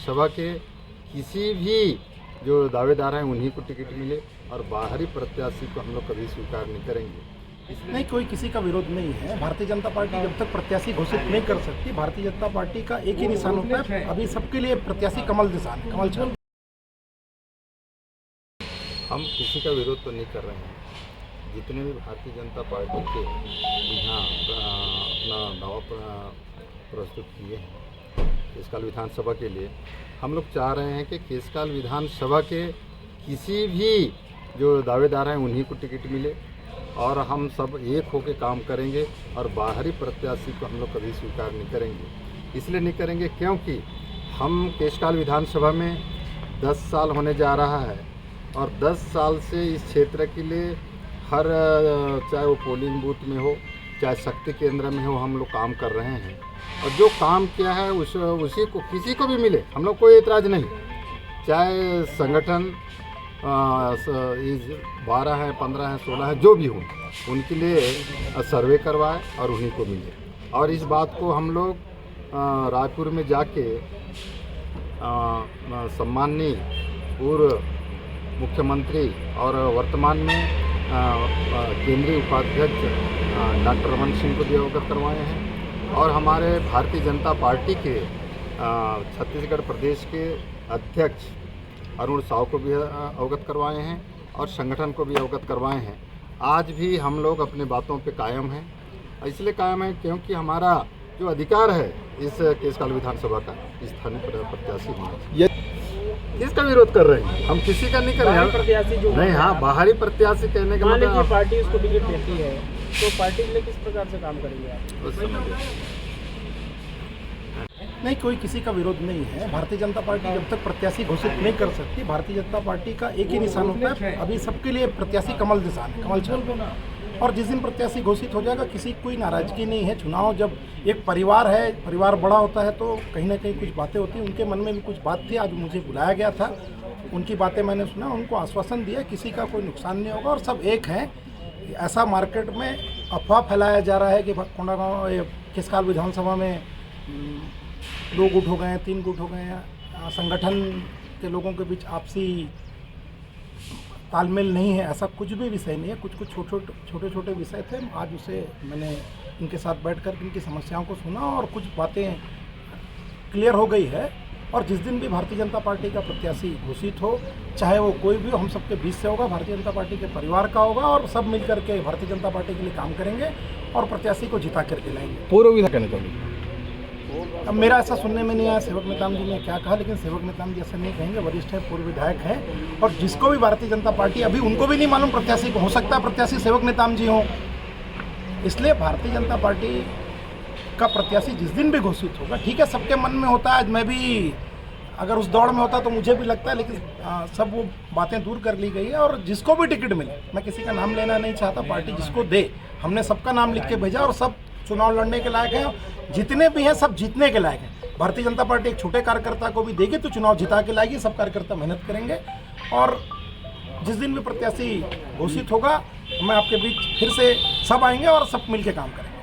सभा के किसी भी जो दावेदार हैं उन्हीं को टिकट मिले और बाहरी प्रत्याशी को हम लोग कभी स्वीकार नहीं करेंगे। नहीं, कोई किसी का विरोध नहीं है। भारतीय जनता पार्टी जब तक प्रत्याशी घोषित नहीं कर सकती, भारतीय जनता पार्टी का एक ही निशान होता है, अभी सबके लिए प्रत्याशी कमल निशान है, कमल छाप। हम किसी का विरोध तो नहीं कर रहे हैं। जितने भी भारतीय जनता पार्टी के यहाँ अपना दावा प्रस्तुत किए हैं केशकाल विधानसभा के लिए, हम लोग चाह रहे हैं कि केशकाल विधानसभा के किसी भी जो दावेदार हैं उन्हीं को टिकट मिले और हम सब एक होकर काम करेंगे और बाहरी प्रत्याशी को हम लोग कभी स्वीकार नहीं करेंगे। इसलिए नहीं करेंगे क्योंकि हम केशकाल विधानसभा में 10 साल होने जा रहा है और 10 साल से इस क्षेत्र के लिए हर चाहे वो पोलिंग बूथ में हो चाहे शक्ति केंद्र में हो हम लोग काम कर रहे हैं और जो काम किया है उसी को किसी को भी मिले हम लोग कोई एतराज़ नहीं। चाहे संगठन 12 है 15 है 16 है जो भी हो उनके लिए सर्वे करवाए और उन्हीं को मिले। और इस बात को हम लोग रायपुर में जाके सम्माननीय पूर्व मुख्यमंत्री और वर्तमान में केंद्रीय उपाध्यक्ष डॉक्टर रमन सिंह को भी अवगत करवाए हैं और हमारे भारतीय जनता पार्टी के छत्तीसगढ़ प्रदेश के अध्यक्ष अरुण साव को भी अवगत करवाए हैं और संगठन को भी अवगत करवाए हैं। आज भी हम लोग अपने बातों पे कायम हैं। इसलिए कायम है क्योंकि हमारा जो अधिकार है इस केशकाल विधानसभा का स्थानीय प्रत्याशी होना। किसका विरोध कर रहे हैं? हम किसी का नहीं कर रहे हैं। प्रत्याशी जो नहीं, हाँ, बाहरी प्रत्याशी कहने का मतलब पार्टी उसको टिकट देती है तो पार्टी के लिए किस प्रकार से काम करेंगे आप? उस समय नहीं, कोई किसी का विरोध नहीं है। भारतीय जनता पार्टी जब तक प्रत्याशी घोषित नहीं कर सकती, भारतीय जनता पार्टी का एक ही निशान होता है, अभी सबके लिए प्रत्याशी कमल निशान है, कमल छाप। और जिस दिन प्रत्याशी घोषित हो जाएगा किसी की कोई नाराजगी नहीं है। चुनाव जब एक परिवार है, परिवार बड़ा होता है तो कहीं ना कहीं कुछ बातें होती हैं। उनके मन में भी कुछ बात थी, आज मुझे बुलाया गया था, उनकी बातें मैंने सुना, उनको आश्वासन दिया किसी का कोई नुकसान नहीं होगा और सब एक हैं। ऐसा मार्केट में अफवाह फैलाया जा रहा है कि कोंडागांव केशकाल विधानसभा में 2 गुट हो गए हैं, 3 गुट हो गए हैं, संगठन के लोगों के बीच आपसी तालमेल नहीं है, ऐसा कुछ भी विषय नहीं है। कुछ छोटे छोटे विषय थे। आज उसे मैंने इनके साथ बैठकर इनकी समस्याओं को सुना और कुछ बातें क्लियर हो गई है। और जिस दिन भी भारतीय जनता पार्टी का प्रत्याशी घोषित हो, चाहे वो कोई भी हो, हम सबके बीच से होगा, भारतीय जनता पार्टी के परिवार का होगा और सब मिल करके भारतीय जनता पार्टी के लिए काम करेंगे और प्रत्याशी को जिता करके लाएंगे। पूर्व विधायक कहना चाहूँगी। अब मेरा ऐसा सुनने में नहीं आया सेवक नेताम जी ने क्या कहा, लेकिन सेवक नेताम जी ऐसा नहीं कहेंगे, वरिष्ठ है, पूर्व विधायक है और जिसको भी भारतीय जनता पार्टी, अभी उनको भी नहीं मालूम प्रत्याशी को, हो सकता है प्रत्याशी सेवक नेताम जी हों। इसलिए भारतीय जनता पार्टी का प्रत्याशी जिस दिन भी घोषित होगा, ठीक है, सबके मन में होता है, मैं भी अगर उस दौड़ में होता तो मुझे भी लगता है, लेकिन सब वो बातें दूर कर ली गई है और जिसको भी टिकट मिले, मैं किसी का नाम लेना नहीं चाहता, पार्टी जिसको दे, हमने सबका नाम लिख के भेजा और सब चुनाव लड़ने के लायक हैं। जितने भी हैं सब जीतने के लायक हैं। भारतीय जनता पार्टी एक छोटे कार्यकर्ता को भी देगी तो चुनाव जिता के लाएगी। सब कार्यकर्ता मेहनत करेंगे और जिस दिन भी प्रत्याशी घोषित होगा मैं आपके बीच फिर से सब आएंगे और सब मिलकर काम करेंगे।